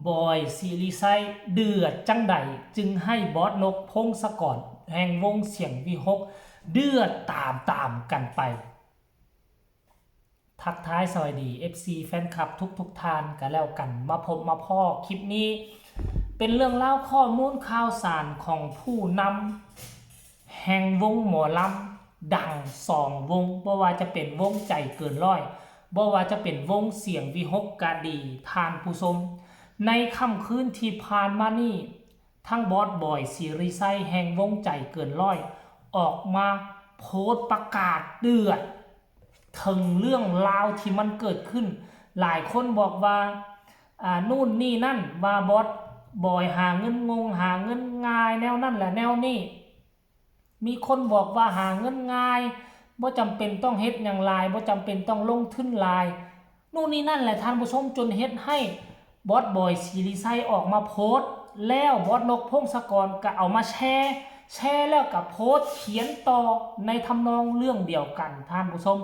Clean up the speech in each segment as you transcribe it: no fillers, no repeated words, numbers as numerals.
บอยซีรีไซเดือดจังใดจึงให้บอสนกพงศกรแห่งวงเสียงวิหกเดือดตามกันไป ทักท้ายสวัสดี FC แฟนคลับทุกท่านกันแล้วกันมาพบมาพ่อคลิปนี้ เป็นเรื่องเล่าข้อมูลข่าวสารของผู้นำแห่งวงหมอลำดัง2 วงบ่ว่าจะเป็นวงใจเกินร้อยบ่ว่าจะเป็นวงเสียงวิหกกาดีทานผู้ชมในค่ำคืนที่ผ่านมานี่ทั้งบอสบอยซีรีไซแห่งวงใจเกินร้อยออกมาโพสต์ประกาศเดือดถึงเรื่องราวที่มันเกิดขึ้นหลายคนบอกว่านู่นนี่นั่นว่าบอสบอยหาเงินหาเงินง่ายแนวนั่นแหละแนวนี้มีคนบอกว่าหาเงินง่ายบ่จำเป็นต้องเฮ็ดอย่างไรบ่จำเป็นต้องลงทุนหลายนู่นนี่นั่นแหละท่านผู้ชมจนเฮ็ดให้บอสบอยซีรีไซออกมาโพสต์แล้วบอสนกพงศกรก็เอามาแชร์แล้วกับโพสต์เขียนต่อในทำนองเรื่องเดียวกันท่านผู้ชม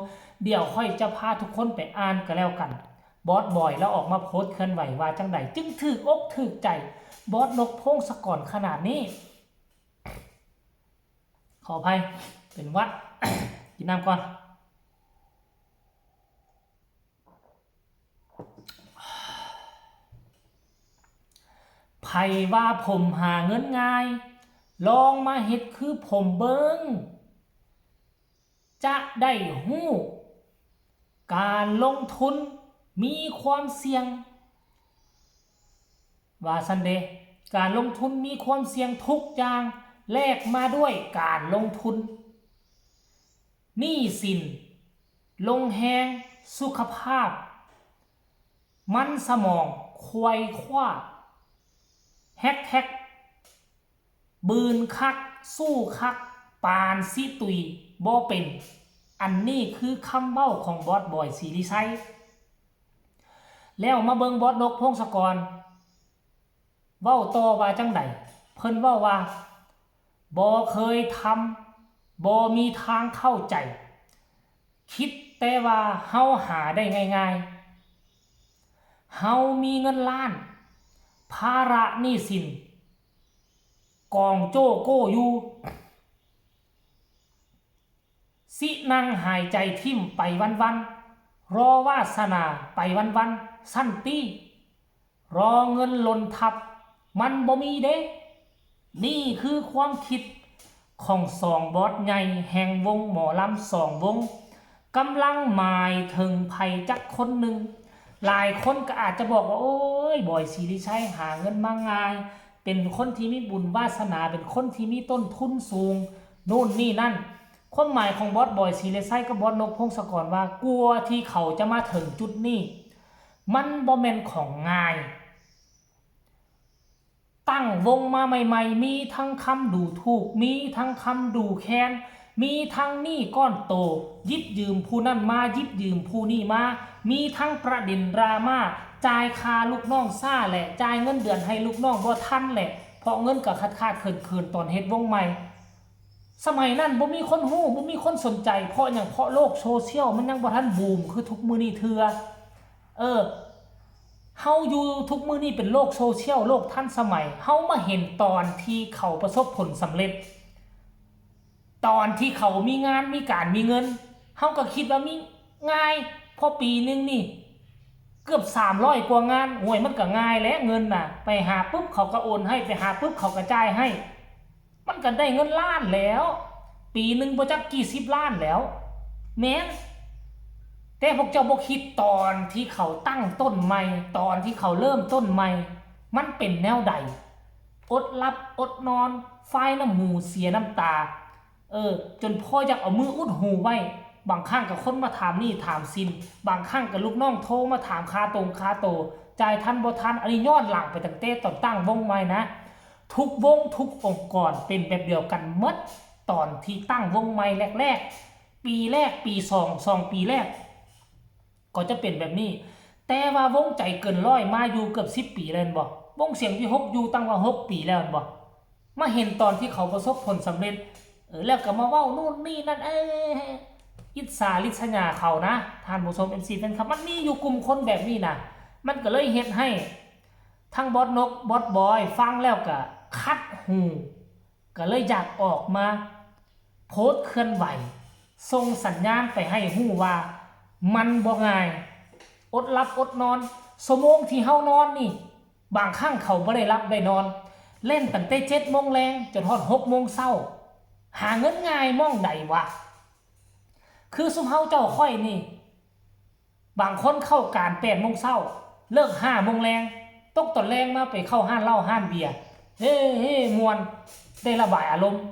เดี๋ยวค่อยจะพาทุกคนไปอ่านกันแล้วกันบอสบอยแล้วออกมาโพสต์เคลื่อนไหวว่าจังใดจึงถูกอกถูกใจบอสนกพงศกรขนาดนี้ขออภัยเป็นวัด กินน้ำก่อนไผว่าผมหาเงินง่ายลองมาเฮ็ดคือผมเบิงจะได้ฮู้การลงทุนมีความเสี่ยงว่าซันเดการลงทุนมีความเสี่ยงทุกอย่างแลกมาด้วยการลงทุนหนี้สินลงแหงสุขภาพมันสมองควายคว้าแฮกบืนคักสู้คักปานสิตุยบ่เป็นอันนี้คือคำเบ้าของบอสบอยซีรีไซแล้วมาเบิงบอสนกพงศกรเว้าต่อว่าจังไดเพิ่นเว้าว่าบ่เคยทำบ่มีทางเข้าใจคิดแต่ว่าเฮาหาได้ง่ายๆเฮามีเงินล้านภาระหนี้สินกองโจ้โก้อยู่สินั่งหายใจทิ่มไปวันๆรอวาสนาไปวันๆสั้นตี้รอเงินหล่นทับมันบ่มีเด้นี่คือความคิดของ2 บอสใหญ่แห่งวงหมอลำ2 วงกำลังหมายถึงไผจักคนหนึ่งหลายคนก็อาจจะบอกว่าโอ้ยบอยซีรีไซหาเงินมาง่ายเป็นคนที่มีบุญวาสนาเป็นคนที่มีต้นทุนสูงโน่นนี่นั่นความหมายของบอสบอยซีรีไซกับบอสนกพงศกรว่ากลัวที่เขาจะมาถึงจุดนี้มันบ่แม่นของง่ายตั้งวงมาใหม่ๆมีทั้งคำดูถูกมีทั้งคำดูแค้นมีทั้งหนี้ก้อนโตยิบยืมผู้นั่นมายิบยืมผู้นี่มามีทั้งประเด็นดราม่าจ่ายค่าลูกน้องซ่าแหละจ่ายเงินเดือนให้ลูกน้องบ่ทันแหละเพราะเงินก็ขาดเคินตอนเฮ็ดวงใหม่สมัยนั้นบ่มีคนฮู้บ่มีคนสนใจเพราะหยังเพราะโลกโซเชียลมันยังบ่ทันบูมคือทุกมื้อนี้เทื่อเฮาอยู่ทุกมื้อนี้เป็นโลกโซเชียลโลกทันสมัยเฮามาเห็นตอนที่เขาประสบผลสำเร็จตอนที่เขามีงานมีการมีเงินเฮาก็คิดว่ามีง่ายพอปีนึงนี่เกือบ300กว่างานโอ้ยมันก็ง่ายแล้วเงินน่ะไปหาปุ๊บเขาก็โอนให้ไปหาปุ๊บเขาก็จ่ายให้มันก็ได้เงินล้านแล้วปีนึงบ่จักกี่10 ล้านแล้วแม่นแต่พวกเจ้าบ่คิดตอนที่เขาตั้งต้นใหม่ตอนที่เขาเริ่มต้นใหม่มันเป็นแนวใดอดหลับอดนอนไฟน้ำหูเสียน้ำตาจนพ่ออยากเอามืออุดหูไว้บางครั้งกับคนมาถามนี่ถามซินบางครั้งกับลูกน้องโทรมาถามค่าค่าโตจ่ายทันบ่ทันอันนี้ย้อนหลังไปตั้งแต่ตอนตั้งวงใหม่นะทุกวงทุกองค์กรเป็นแบบเดียวกันหมดตอนที่ตั้งวงใหม่แรกๆปีแรกปี2ปีแรกก็จะเป็นแบบนี้แต่ว่าวงใจเกินร้อยมาอยู่เกือบ10 ปีแล้วบ่วงเสียงที่6อยู่ตั้งว่า6 ปีแล้วบ่มาเห็นตอนที่เขาประสบผลสำเร็จแล้วก็มาเว้านู่นนี่นั่นอิจฉาริษยาเขานะท่านผู้ชม MC แฟนคลับมันมีอยู่กลุ่มคนแบบนี้นะมันก็เลยเฮ็ดให้ ทั้งบอสนกบอสบอยฟังแล้วก็คัดหูก็เลยอยากออกมาโพสต์เคลื่อนไหวส่งสัญญาณไปให้หูว่ามันบ่ง่ายอดหลับอดนอนชั่วโมงที่เฮานอนนี่บางครั้งเขาบ่ได้รับได้นอนเล่นตั้งแต่7 โมงแลงจนฮอด6 โมงเช้าหาเงินง่ายม่องใดวะคือซุมเฮาเจ้าค่อยนี่บางคนเข้าการ8 โมงเช้าเลิก5 โมงแลงตกตอนแรงมาไปเข้าห้านเหล้าห้านเบียร์เฮ้มวนได้ระบายอารมณ์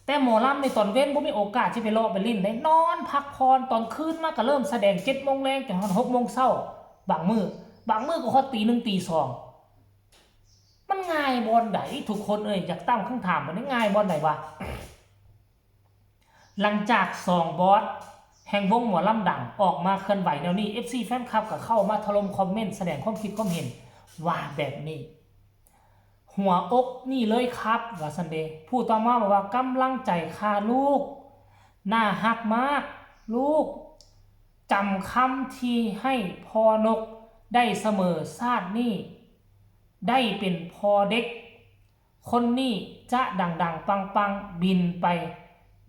แต่หมอลำในตอนเว้นบ่มีโอกาสที่ไปเลาะไปลิ้นได้นอนพักผ่อนตอนคืนมาก็เริ่มแสดง7 โมงแลงจนฮอด6 โมงเช้าบางมื้อก็ฮอดตี 1 ตี 2มันง่ายบ่อนใดทุกคนอยากตั้งคำถามมันง่ายบ่อนใดวะหลังจาก2 บอสแห่งวงหมอลำดังออกมาเคลื่อนไหวแนวนี้ FC แฟนคลับก็เข้ามาถล่มคอมเมนต์แสดงความคิดความเห็นว่าแบบนี้หัวอกนี่เลยครับว่าซันเดย์ผู้ต่อมาบอกว่ากำลังใจค่าลูกน่าฮักมากลูกจำคำที่ให้พอนกได้เสมอชาตินี้ได้เป็นพอเด็กคนนี้จะดังๆปังๆบินไป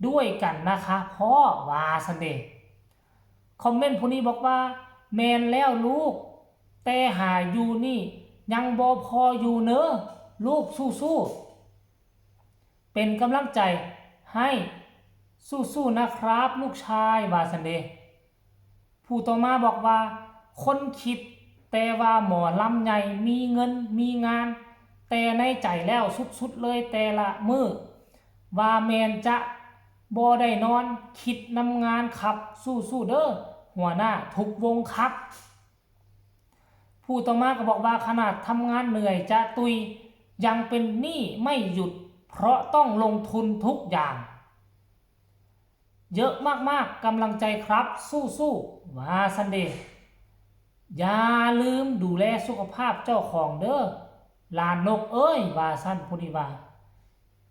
ด้วยกันนะคะพ่อว่าซันเดย์คอมเมนต์ผู้นี้บอกว่าแมนแล้วลูกแต่หาอยู่นี่ยังบ่พออยู่เนอะลูกสู้ๆเป็นกำลังใจให้สู้ๆนะครับลูกชายว่าซันเดย์ผู้ต่อมาบอกว่าคนคิดแต่ว่าหมอลำใหญ่มีเงินมีงานแต่ในใจแล้วสุดๆเลยแต่ละมื้อว่าแมนจะบ่ได้นอนคิดนำงานครับสู้ๆเด้อหัวหน้าทุกวงครับผู้ต่อมาก็บอกว่าขนาดทำงานเหนื่อยจะตุยยังเป็นหนี้ไม่หยุดเพราะต้องลงทุนทุกอย่างเยอะมากๆกำลังใจครับสู้ๆว่าซันเดย์อย่าลืมดูแลสุขภาพเจ้าของเด้อลานนกว่าสั้นพุนิว่า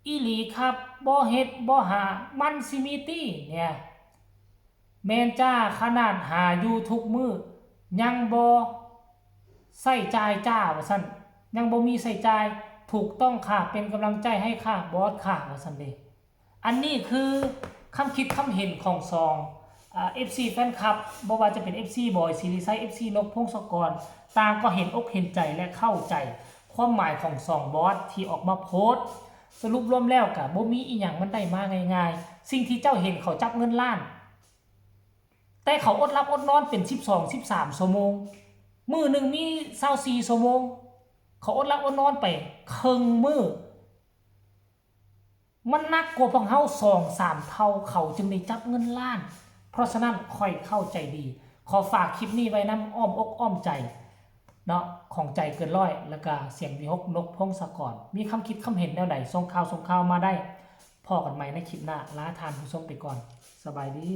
อีหลีครับบ่เฮ็ดบ่หามันสิมีตี้เนี่ยแม่นจ้าขนาดหาอยู่ทุกมื้อยังบ่ใส่จ่ายจ้าว่าซั่นยังบ่มีใส่จ่ายถูกต้องค่ะเป็นกำลังใจให้ค่ะบอสค่ะว่าซั่นเด้อันนี้คือคำคิดคำเห็นของซองFC แฟนคลับบ่ว่าจะเป็น FC บอยศิริไซ FC นกพงศกรต่างก็เห็นอกเห็นใจและเข้าใจความหมายของ2 บอสที่ออกมาโพสต์สรุปรวมแล้วก็บ่มีอีหยังมันได้มาง่ายๆสิ่งที่เจ้าเห็นเขาจับเงินล้านแต่เขาอดหลับอดนอนเป็น12-13 ชั่วโมงมื้อนึงมี24 ชั่วโมงเขาอดหลับอดนอนไปครึ่งมื้อมันหนักกว่าพวกเฮา2-3 เท่าเขาจึงได้จับเงินล้านเพราะฉะนั้นค่อยเข้าใจดีขอฝากคลิปนี้ไว้นำอ้อมอกอ้อมใจเนาะของใจเกินร้อยแล้วก็เสียงวิหกนกพงศกรมีคำคิดคำเห็นแนวใดส่งข่าวมาได้พอกันใหม่ในคลิปหน้าลาทานผู้ชมไปก่อนสบายดี